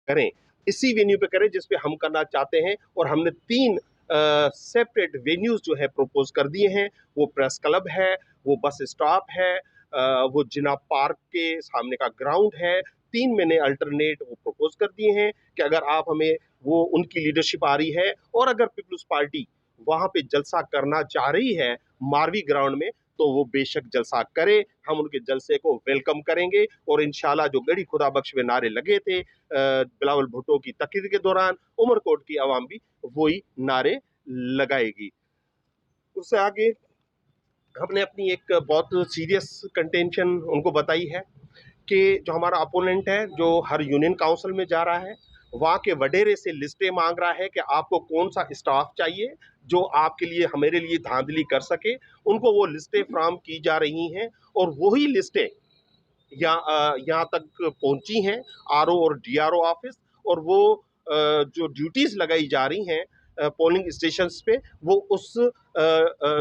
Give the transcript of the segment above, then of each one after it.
करें, इसी वेन्यू पे करें जिस पे हम करना चाहते हैं। और हमने 3 सेपरेट वेन्यूज जो है प्रपोज कर दिए हैं। वो प्रेस क्लब है, वो बस स्टॉप है, वो जिना पार्क के सामने का ग्राउंड है। 3 मैंने अल्टरनेट वो प्रपोज कर दिए हैं कि अगर आप हमें, वो उनकी लीडरशिप आ रही है और अगर पीपल्स पार्टी वहां पे जलसा करना चाह रही है मारवी ग्राउंड में, तो वो बेशक जलसा करे, हम उनके जलसे को वेलकम करेंगे। और इंशाल्लाह जो गड़ी खुदा बख्श में नारे लगे थे बिलावल भुट्टो की तकरीर के दौरान, उमरकोट की आवाम भी वही नारे लगाएगी। उससे आगे हमने अपनी एक बहुत सीरियस कंटेंशन उनको बताई है कि जो हमारा अपोनेंट है, जो हर यूनियन काउंसिल में जा रहा है, वहाँ के वडेरे से लिस्टें मांग रहा है कि आपको कौन सा स्टाफ चाहिए जो आपके लिए, हमारे लिए धांधली कर सके। उनको वो लिस्टें फ्राहम की जा रही हैं और वही लिस्टें यहाँ तक पहुंची हैं आरओ और डीआरओ ऑफिस। और वो जो ड्यूटीज लगाई जा रही हैं पोलिंग स्टेशंस पे, वो उस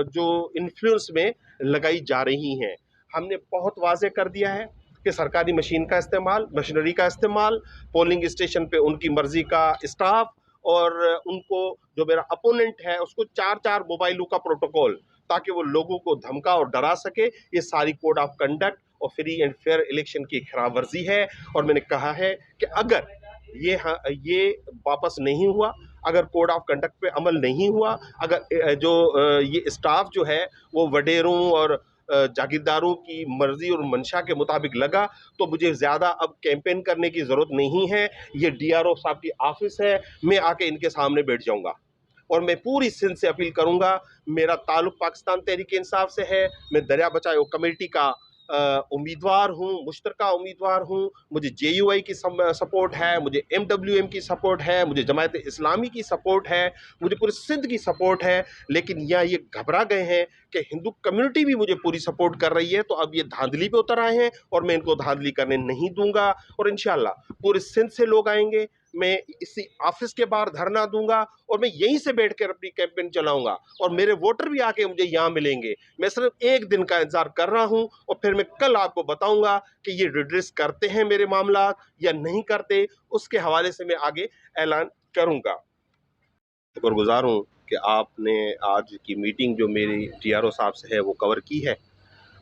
जो इन्फ्लुएंस में लगाई जा रही हैं। हमने बहुत वाजे कर दिया है कि सरकारी मशीन का इस्तेमाल, मशीनरी का इस्तेमाल, पोलिंग स्टेशन पे उनकी मर्जी का स्टाफ, और उनको, जो मेरा अपोनेंट है उसको 4-4 मोबाइलों का प्रोटोकॉल, ताकि वो लोगों को धमका और डरा सके। ये सारी कोड ऑफ कंडक्ट और फ्री एंड फेयर इलेक्शन की खिलाफ वर्जी है। और मैंने कहा है कि अगर ये वापस नहीं हुआ, अगर कोड ऑफ कंडक्ट पे अमल नहीं हुआ, अगर जो ये स्टाफ जो है वो वडेरों और जागीरदारों की मर्जी और मंशा के मुताबिक लगा, तो मुझे ज़्यादा अब कैंपेन करने की ज़रूरत नहीं है। ये डीआरओ साहब की ऑफिस है, मैं आके इनके सामने बैठ जाऊंगा और मैं पूरी सिंध से अपील करूंगा। मेरा ताल्लुक पाकिस्तान तहरीक इंसाफ से है, मैं दरिया बचाओ कमेटी का उम्मीदवार हूँ, मुश्तरका उम्मीदवार हूँ। मुझे जेयूआई की सपोर्ट है, मुझे एमडब्ल्यूएम की सपोर्ट है, मुझे जमायत इस्लामी की सपोर्ट है, मुझे पूरी सिंध की सपोर्ट है। लेकिन यहाँ ये घबरा गए हैं कि हिंदू कम्युनिटी भी मुझे पूरी सपोर्ट कर रही है, तो अब ये धांधली पे उतर आए हैं और मैं इनको धांधली करने नहीं दूंगा। और इंशाल्लाह पूरे सिंध से लोग आएंगे, मैं इसी ऑफिस के बाहर धरना दूंगा और मैं यहीं से बैठकर अपनी कैंपेन चलाऊंगा और मेरे वोटर भी आके मुझे यहाँ मिलेंगे। मैं सिर्फ एक दिन का इंतजार कर रहा हूँ और फिर मैं कल आपको बताऊंगा कि ये रिड्रेस करते हैं मेरे मामला या नहीं करते। उसके हवाले से मैं आगे ऐलान करूंगा। शुक्रगुजार हूँ कि आपने आज की मीटिंग जो मेरी टीआरओ साहब से है वो कवर की है,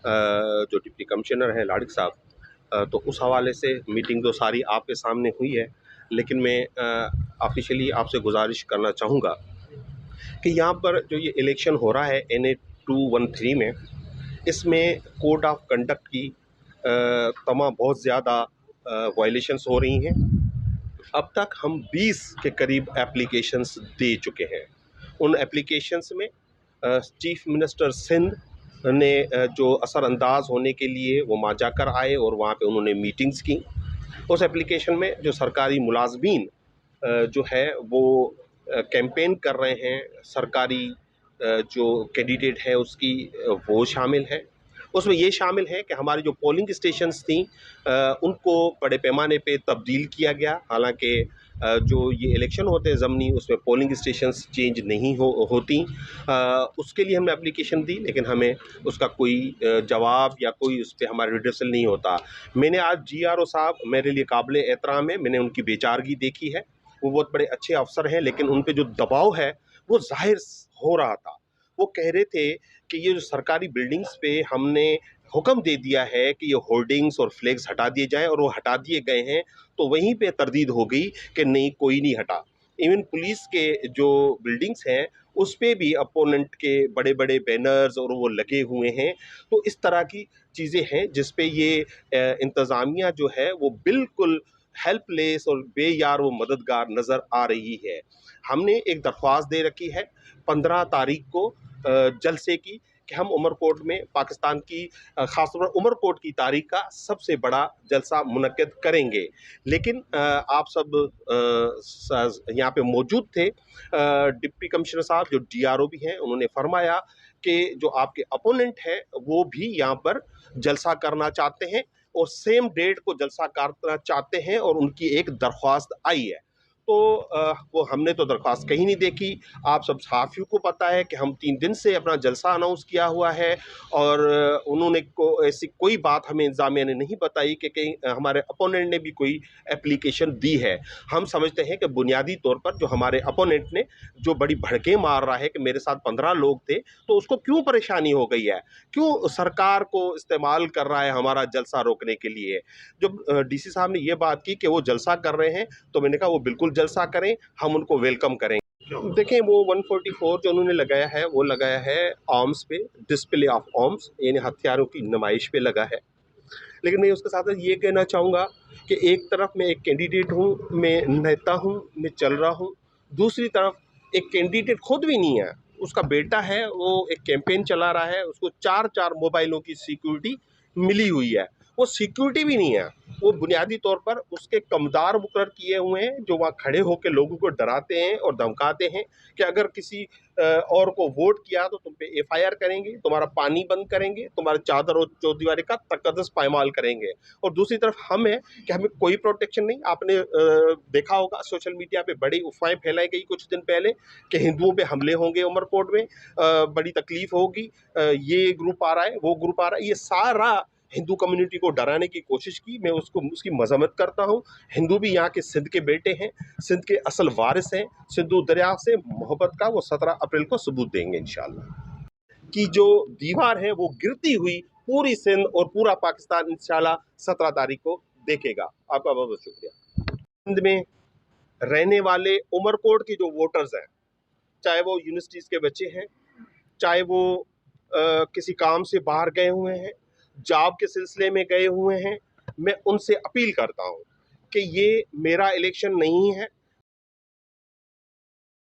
जो डिप्टी कमिश्नर हैं लाडिक साहब, तो उस हवाले से मीटिंग तो सारी आपके सामने हुई है। लेकिन मैं ऑफिशियली आपसे गुजारिश करना चाहूँगा कि यहाँ पर जो ये इलेक्शन हो रहा है NA 213 में, इसमें कोड ऑफ कंडक्ट की तमाम बहुत ज़्यादा वायलेशंस हो रही हैं। अब तक हम 20 के करीब एप्लीकेशंस दे चुके हैं। उन एप्लीकेशंस में चीफ मिनिस्टर सिंध ने जो असरअंदाज होने के लिए वो वहाँ जाकर आए और वहाँ पे उन्होंने मीटिंग्स की। उस एप्लीकेशन में जो सरकारी मुलाजमीन जो है वो कैंपेन कर रहे हैं, सरकारी जो कैंडिडेट है उसकी, वो शामिल है। उसमें ये शामिल है कि हमारी जो पोलिंग स्टेशंस थी उनको बड़े पैमाने पे तब्दील किया गया। हालांकि जो ये इलेक्शन होते हैं ज़मनी, उसमें पोलिंग स्टेशंस चेंज नहीं होती। उसके लिए हमने एप्लीकेशन दी, लेकिन हमें उसका कोई जवाब या कोई उस पर हमारा रिड्रेसल नहीं होता। मैंने आज GRO साहब मेरे लिए काबिल एहतराम है, मैंने उनकी बेचारगी देखी है। वो बहुत बड़े अच्छे अफसर हैं, लेकिन उन पे जो दबाव है वो जाहिर हो रहा था। वो कह रहे थे कि ये जो सरकारी बिल्डिंग्स पे हमने हुक्म दे दिया है कि ये होर्डिंग्स और फ्लैग्स हटा दिए जाएं, और वो हटा दिए गए हैं, तो वहीं पे तरदीद हो गई कि नहीं, कोई नहीं हटा। इवन पुलिस के जो बिल्डिंग्स हैं उस पे भी अपोनेंट के बड़े बड़े बैनर्स और वो लगे हुए हैं। तो इस तरह की चीज़ें हैं जिस पे ये इंतज़ामिया जो है वो बिल्कुल हेल्पलेस और बेयार व मददगार नज़र आ रही है। हमने एक दरख्वास्त दे रखी है 15 तारीख को जलसे की, कि हम उमरकोट में पाकिस्तान की ख़ासतौर पर उमरकोट की तारीख का सबसे बड़ा जलसा मुनक्किद करेंगे। लेकिन आप सब यहाँ पे मौजूद थे। डिप्टी कमिश्नर साहब जो DRO भी हैं, उन्होंने फरमाया कि जो आपके अपोनेंट है वो भी यहाँ पर जलसा करना चाहते हैं और सेम डेट को जलसा करना चाहते हैं और उनकी एक दरख्वास्त आई है। तो वो हमने तो दरख्वास्त कहीं नहीं देखी। आप सब सहाफ़ियों को पता है कि हम 3 दिन से अपना जलसा अनाउंस किया हुआ है और उन्होंने ऐसी कोई बात हमें इंतज़ामिया ने नहीं बताई कि कहीं हमारे अपोनेंट ने भी कोई एप्लीकेशन दी है। हम समझते हैं कि बुनियादी तौर पर जो हमारे अपोनेंट ने जो बड़ी भड़कें मार रहा है कि मेरे साथ 15 लोग थे, तो उसको क्यों परेशानी हो गई है? क्यों सरकार को इस्तेमाल कर रहा है हमारा जलसा रोकने के लिए? जब डीसी साहब ने ये बात की कि वो जलसा कर रहे हैं, तो मैंने कहा वो बिल्कुल जलसा करें, हम उनको वेलकम करेंगे। देखें, वो 144 जो उन्होंने लगाया है, वो लगाया है आर्म्स पे, डिस्प्ले ऑफ आर्म्स, यानी हथियारों की नुमाइश पे लगा है। लेकिन मैं उसके साथ ये कहना चाहूँगा कि एक तरफ मैं एक कैंडिडेट हूँ, मैं नेता हूँ, मैं चल रहा हूँ, दूसरी तरफ एक कैंडिडेट खुद भी नहीं है, उसका बेटा है, वो एक कैंपेन चला रहा है, उसको 4-4 मोबाइलों की सिक्योरिटी मिली हुई है। वो सिक्योरिटी भी नहीं है, वो बुनियादी तौर पर उसके कमदार मुकर्रर किए हुए हैं, जो वहाँ खड़े होकर लोगों को डराते हैं और धमकाते हैं कि अगर किसी और को वोट किया तो तुम पे एफआईआर करेंगे, तुम्हारा पानी बंद करेंगे, तुम्हारे चादर और चौदीवारी का तकद्दस पायमाल करेंगे। और दूसरी तरफ हम हैं कि हमें कोई प्रोटेक्शन नहीं। आपने देखा होगा सोशल मीडिया पे बड़ी अफवाहें फैलाई गई कुछ दिन पहले कि हिंदुओं पे हमले होंगे उमरकोट में, बड़ी तकलीफ होगी, ये ग्रुप आ रहा है, वो ग्रुप आ रहा है। ये सारा हिंदू कम्युनिटी को डराने की कोशिश की। मैं उसकी मजम्मत करता हूँ। हिंदू भी यहाँ के सिंध के बेटे हैं, सिंध के असल वारिस हैं। सिंधु दरिया से मोहब्बत का वो 17 अप्रैल को सबूत देंगे इंशाल्लाह। कि जो दीवार है वो गिरती हुई पूरी सिंध और पूरा पाकिस्तान इंशाल्लाह 17 तारीख को देखेगा। आपका बहुत बहुत शुक्रिया। सिंध में रहने वाले उमरकोट के जो वोटर्स हैं, चाहे वो यूनिवर्सिटीज़ के बच्चे हैं, चाहे वो किसी काम से बाहर गए हुए हैं, जॉब के सिलसिले में गए हुए हैं, मैं उनसे अपील करता हूँ कि ये मेरा इलेक्शन नहीं है,